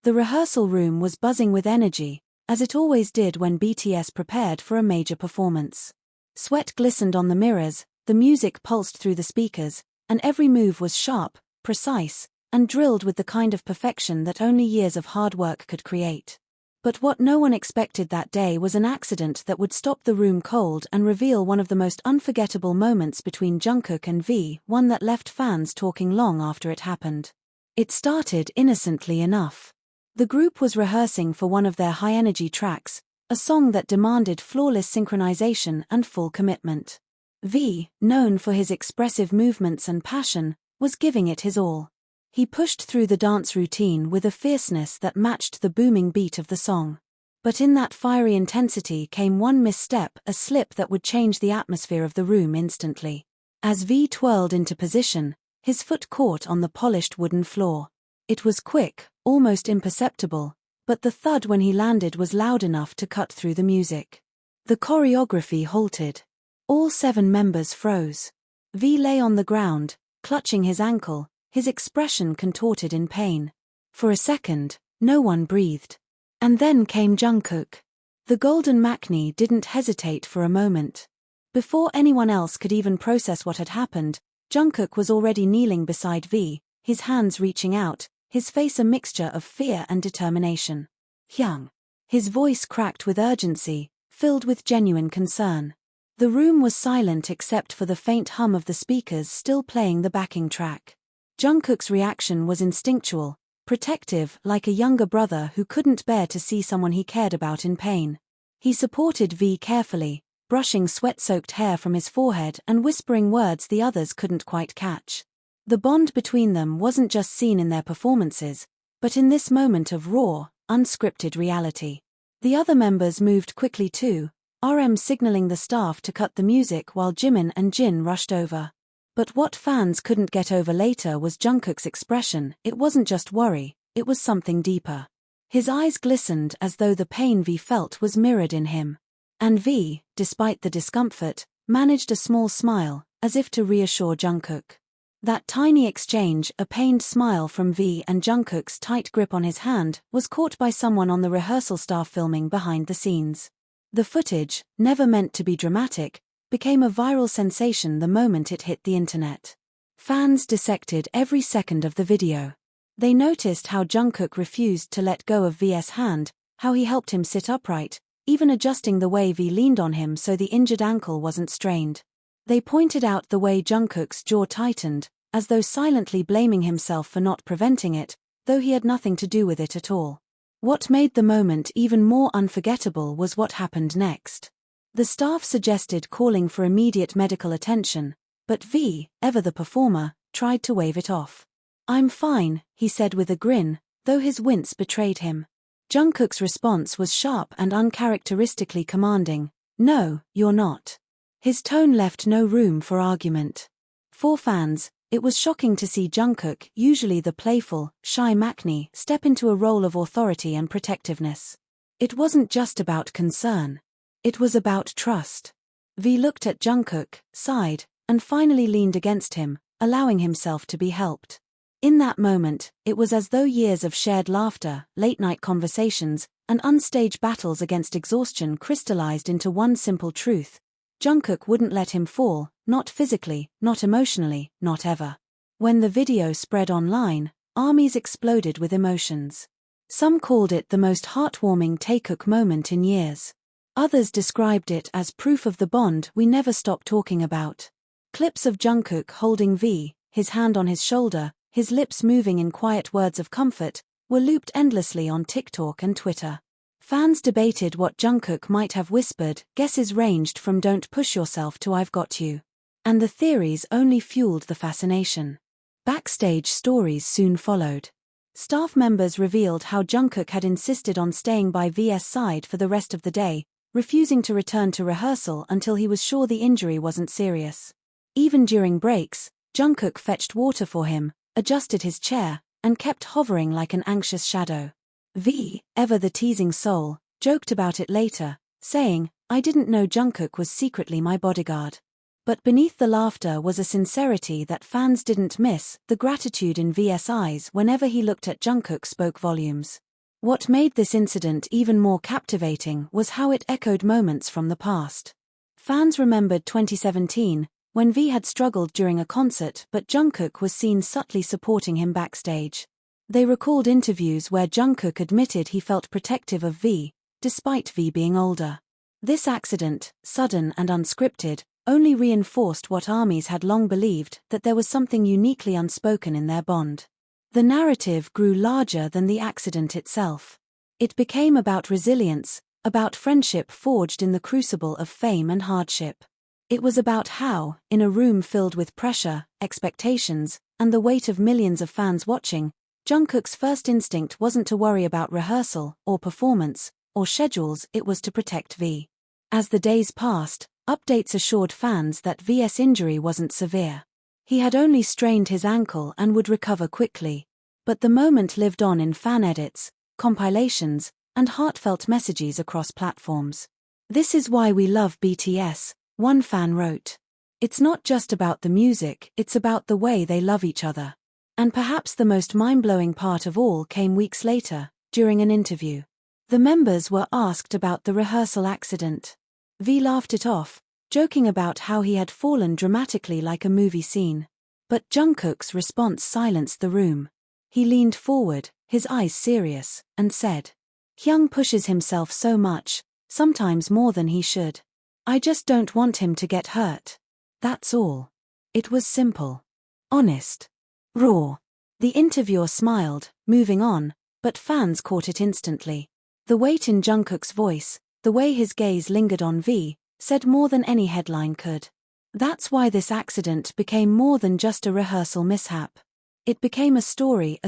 The rehearsal room was buzzing with energy, as it always did when BTS prepared for a major performance. Sweat glistened on the mirrors, the music pulsed through the speakers, and every move was sharp, precise, and drilled with the kind of perfection that only years of hard work could create. But what no one expected that day was an accident that would stop the room cold and reveal one of the most unforgettable moments between Jungkook and V, one that left fans talking long after it happened. It started innocently enough. The group was rehearsing for one of their high-energy tracks, a song that demanded flawless synchronization and full commitment. V, known for his expressive movements and passion, was giving it his all. He pushed through the dance routine with a fierceness that matched the booming beat of the song. But in that fiery intensity came one misstep, a slip that would change the atmosphere of the room instantly. As V twirled into position, his foot caught on the polished wooden floor. It was quick, almost imperceptible, but the thud when he landed was loud enough to cut through the music. The choreography halted. All 7 members froze. V lay on the ground, clutching his ankle, his expression contorted in pain. For a second, no one breathed. And then came Jungkook. The golden Maknae didn't hesitate for a moment. Before anyone else could even process what had happened, Jungkook was already kneeling beside V, his hands reaching out, his face a mixture of fear and determination. "Hyung." His voice cracked with urgency, filled with genuine concern. The room was silent except for the faint hum of the speakers still playing the backing track. Jungkook's reaction was instinctual, protective, like a younger brother who couldn't bear to see someone he cared about in pain. He supported V carefully, brushing sweat-soaked hair from his forehead and whispering words the others couldn't quite catch. The bond between them wasn't just seen in their performances, but in this moment of raw, unscripted reality. The other members moved quickly too, RM signaling the staff to cut the music while Jimin and Jin rushed over. But what fans couldn't get over later was Jungkook's expression. It wasn't just worry, it was something deeper. His eyes glistened as though the pain V felt was mirrored in him. And V, despite the discomfort, managed a small smile, as if to reassure Jungkook. That tiny exchange, a pained smile from V and Jungkook's tight grip on his hand, was caught by someone on the rehearsal staff filming behind the scenes. The footage, never meant to be dramatic, became a viral sensation the moment it hit the internet. Fans dissected every second of the video. They noticed how Jungkook refused to let go of V's hand, how he helped him sit upright, even adjusting the way V leaned on him so the injured ankle wasn't strained. They pointed out the way Jungkook's jaw tightened, as though silently blaming himself for not preventing it, though he had nothing to do with it at all. What made the moment even more unforgettable was what happened next. The staff suggested calling for immediate medical attention, but V, ever the performer, tried to wave it off. "I'm fine," he said with a grin, though his wince betrayed him. Jungkook's response was sharp and uncharacteristically commanding. "No, you're not." His tone left no room for argument. For fans, it was shocking to see Jungkook, usually the playful, shy Maknae, step into a role of authority and protectiveness. It wasn't just about concern. It was about trust. V looked at Jungkook, sighed, and finally leaned against him, allowing himself to be helped. In that moment, it was as though years of shared laughter, late-night conversations, and unstage battles against exhaustion crystallized into one simple truth. Jungkook wouldn't let him fall, not physically, not emotionally, not ever. When the video spread online, armies exploded with emotions. Some called it the most heartwarming Taekook moment in years. Others described it as proof of the bond we never stop talking about. Clips of Jungkook holding V, his hand on his shoulder, his lips moving in quiet words of comfort, were looped endlessly on TikTok and Twitter. Fans debated what Jungkook might have whispered, guesses ranged from "don't push yourself" to "I've got you." And the theories only fueled the fascination. Backstage stories soon followed. Staff members revealed how Jungkook had insisted on staying by V's side for the rest of the day, refusing to return to rehearsal until he was sure the injury wasn't serious. Even during breaks, Jungkook fetched water for him, adjusted his chair, and kept hovering like an anxious shadow. V, ever the teasing soul, joked about it later, saying, "I didn't know Jungkook was secretly my bodyguard." But beneath the laughter was a sincerity that fans didn't miss. The gratitude in V's eyes whenever he looked at Jungkook spoke volumes. What made this incident even more captivating was how it echoed moments from the past. Fans remembered 2017, when V had struggled during a concert but Jungkook was seen subtly supporting him backstage. They recalled interviews where Jungkook admitted he felt protective of V, despite V being older. This accident, sudden and unscripted, only reinforced what armies had long believed, that there was something uniquely unspoken in their bond. The narrative grew larger than the accident itself. It became about resilience, about friendship forged in the crucible of fame and hardship. It was about how, in a room filled with pressure, expectations, and the weight of millions of fans watching, Jungkook's first instinct wasn't to worry about rehearsal, or performance, or schedules, it was to protect V. As the days passed, updates assured fans that V's injury wasn't severe. He had only strained his ankle and would recover quickly. But the moment lived on in fan edits, compilations, and heartfelt messages across platforms. "This is why we love BTS," one fan wrote. "It's not just about the music, it's about the way they love each other." And perhaps the most mind-blowing part of all came weeks later, during an interview. The members were asked about the rehearsal accident. V laughed it off, joking about how he had fallen dramatically like a movie scene. But Jungkook's response silenced the room. He leaned forward, his eyes serious, and said, "Hyung pushes himself so much, sometimes more than he should. I just don't want him to get hurt. That's all." It was simple. Honest. Raw. The interviewer smiled, moving on, but fans caught it instantly. The weight in Jungkook's voice, the way his gaze lingered on V, said more than any headline could. That's why this accident became more than just a rehearsal mishap. It became a story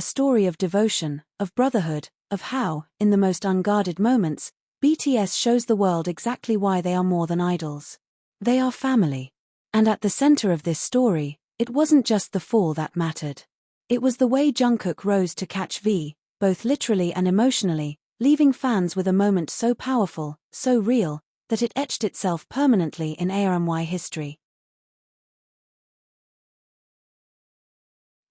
of devotion, of brotherhood, of how, in the most unguarded moments, BTS shows the world exactly why they are more than idols. They are family. And at the center of this story, it wasn't just the fall that mattered. It was the way Jungkook rose to catch V, both literally and emotionally, leaving fans with a moment so powerful, so real, that it etched itself permanently in ARMY history.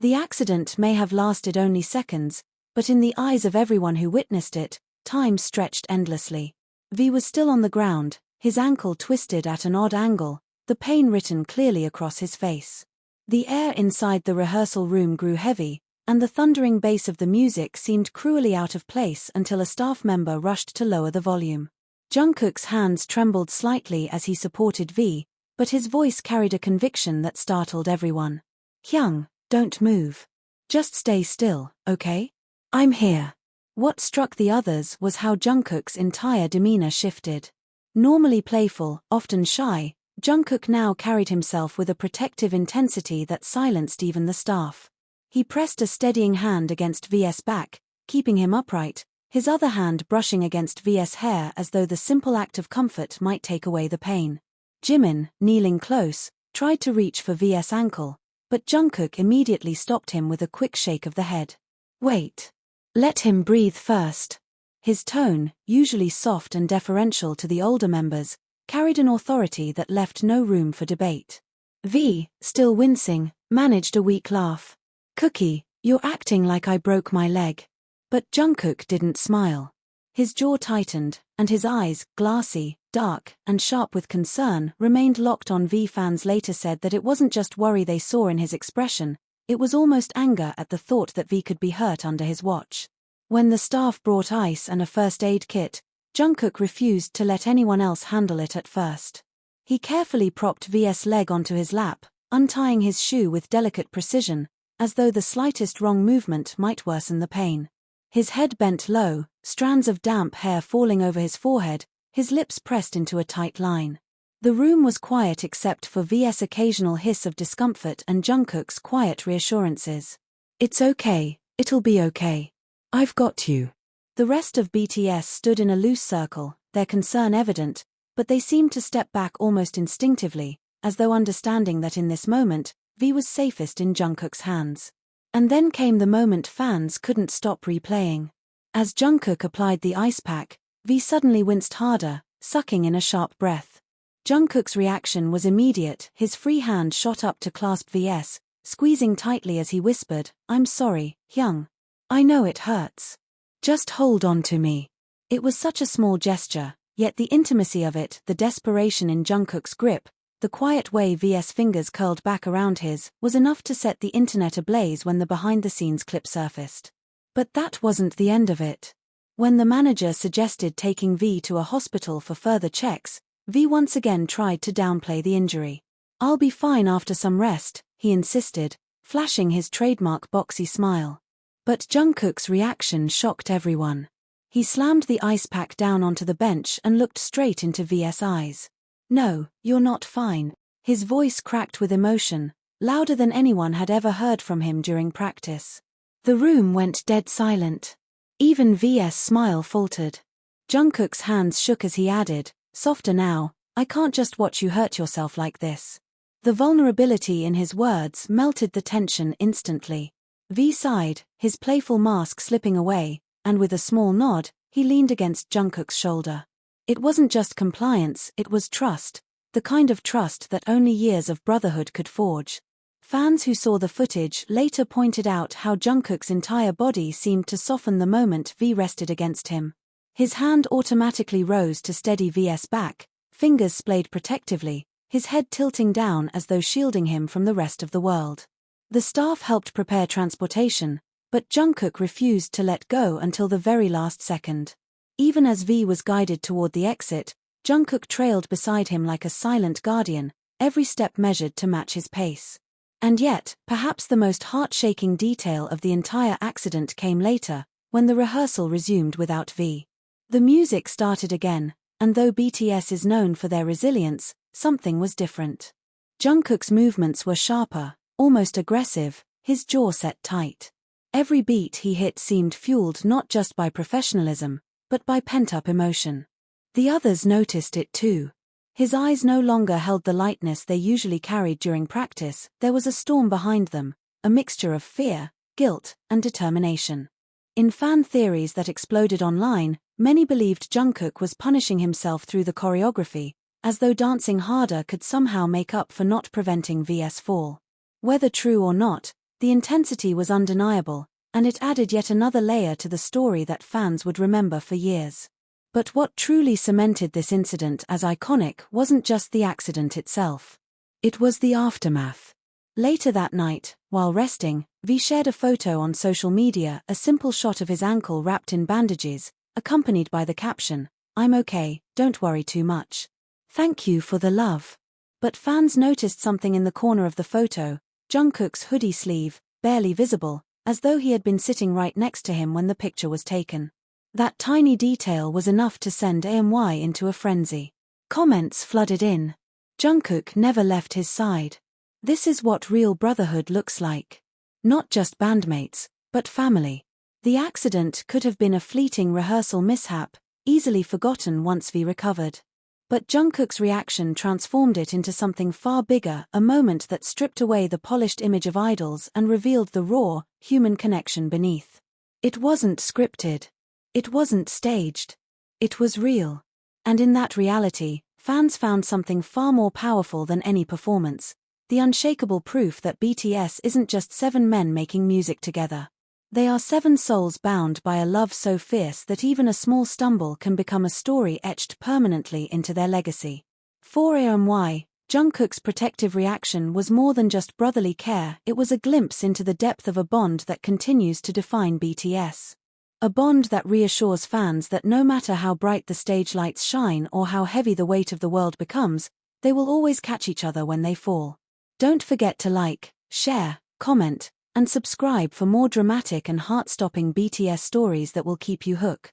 The accident may have lasted only seconds, but in the eyes of everyone who witnessed it, time stretched endlessly. V was still on the ground, his ankle twisted at an odd angle, the pain written clearly across his face. The air inside the rehearsal room grew heavy, and the thundering bass of the music seemed cruelly out of place until a staff member rushed to lower the volume. Jungkook's hands trembled slightly as he supported V, but his voice carried a conviction that startled everyone. "Hyung, don't move. Just stay still, okay? I'm here." What struck the others was how Jungkook's entire demeanor shifted. Normally playful, often shy, Jungkook now carried himself with a protective intensity that silenced even the staff. He pressed a steadying hand against V's back, keeping him upright, his other hand brushing against V's hair as though the simple act of comfort might take away the pain. Jimin, kneeling close, tried to reach for V's ankle, but Jungkook immediately stopped him with a quick shake of the head. "Wait. Let him breathe first." His tone, usually soft and deferential to the older members, carried an authority that left no room for debate. V, still wincing, managed a weak laugh. "Cookie, you're acting like I broke my leg." But Jungkook didn't smile. His jaw tightened, and his eyes, glassy, dark, and sharp with concern, remained locked on V. Fans later said that it wasn't just worry they saw in his expression, it was almost anger at the thought that V could be hurt under his watch. When the staff brought ice and a first aid kit, Jungkook refused to let anyone else handle it at first. He carefully propped V's leg onto his lap, untying his shoe with delicate precision, as though the slightest wrong movement might worsen the pain. His head bent low, strands of damp hair falling over his forehead, his lips pressed into a tight line. The room was quiet except for V's occasional hiss of discomfort and Jungkook's quiet reassurances. "It's okay, it'll be okay. I've got you." The rest of BTS stood in a loose circle, their concern evident, but they seemed to step back almost instinctively, as though understanding that in this moment, V was safest in Jungkook's hands. And then came the moment fans couldn't stop replaying. As Jungkook applied the ice pack, V suddenly winced harder, sucking in a sharp breath. Jungkook's reaction was immediate, his free hand shot up to clasp V's, squeezing tightly as he whispered, "I'm sorry, Hyung. I know it hurts. Just hold on to me. It was such a small gesture, yet the intimacy of it, the desperation in Jungkook's grip, the quiet way V's fingers curled back around his, was enough to set the internet ablaze when the behind-the-scenes clip surfaced. But that wasn't the end of it. When the manager suggested taking V to a hospital for further checks, V once again tried to downplay the injury. "I'll be fine after some rest," he insisted, flashing his trademark boxy smile. But Jungkook's reaction shocked everyone. He slammed the ice pack down onto the bench and looked straight into V's eyes. "No, you're not fine." His voice cracked with emotion, louder than anyone had ever heard from him during practice. The room went dead silent. Even V's smile faltered. Jungkook's hands shook as he added, "Softer now, I can't just watch you hurt yourself like this." The vulnerability in his words melted the tension instantly. V sighed, his playful mask slipping away, and with a small nod, he leaned against Jungkook's shoulder. It wasn't just compliance, it was trust, the kind of trust that only years of brotherhood could forge. Fans who saw the footage later pointed out how Jungkook's entire body seemed to soften the moment V rested against him. His hand automatically rose to steady V's back, fingers splayed protectively, his head tilting down as though shielding him from the rest of the world. The staff helped prepare transportation, but Jungkook refused to let go until the very last second. Even as V was guided toward the exit, Jungkook trailed beside him like a silent guardian, every step measured to match his pace. And yet, perhaps the most heart-shaking detail of the entire accident came later, when the rehearsal resumed without V. The music started again, and though BTS is known for their resilience, something was different. Jungkook's movements were sharper, almost aggressive, his jaw set tight. Every beat he hit seemed fueled not just by professionalism, but by pent-up emotion. The others noticed it too. His eyes no longer held the lightness they usually carried during practice, there was a storm behind them, a mixture of fear, guilt, and determination. In fan theories that exploded online, many believed Jungkook was punishing himself through the choreography, as though dancing harder could somehow make up for not preventing V's fall. Whether true or not, the intensity was undeniable, and it added yet another layer to the story that fans would remember for years. But what truly cemented this incident as iconic wasn't just the accident itself. It was the aftermath. Later that night, while resting, V shared a photo on social media, a simple shot of his ankle wrapped in bandages, accompanied by the caption, "I'm okay, don't worry too much. Thank you for the love." But fans noticed something in the corner of the photo, Jungkook's hoodie sleeve, barely visible, as though he had been sitting right next to him when the picture was taken. That tiny detail was enough to send AMY into a frenzy. Comments flooded in. Jungkook never left his side. This is what real brotherhood looks like. Not just bandmates, but family. The accident could have been a fleeting rehearsal mishap, easily forgotten once V recovered. But Jungkook's reaction transformed it into something far bigger, a moment that stripped away the polished image of idols and revealed the raw, human connection beneath. It wasn't scripted. It wasn't staged. It was real. And in that reality, fans found something far more powerful than any performance, the unshakable proof that BTS isn't just 7 men making music together. They are 7 souls bound by a love so fierce that even a small stumble can become a story etched permanently into their legacy. For AMY, Jungkook's protective reaction was more than just brotherly care, it was a glimpse into the depth of a bond that continues to define BTS. A bond that reassures fans that no matter how bright the stage lights shine or how heavy the weight of the world becomes, they will always catch each other when they fall. Don't forget to like, share, comment, and subscribe for more dramatic and heart-stopping BTS stories that will keep you hooked.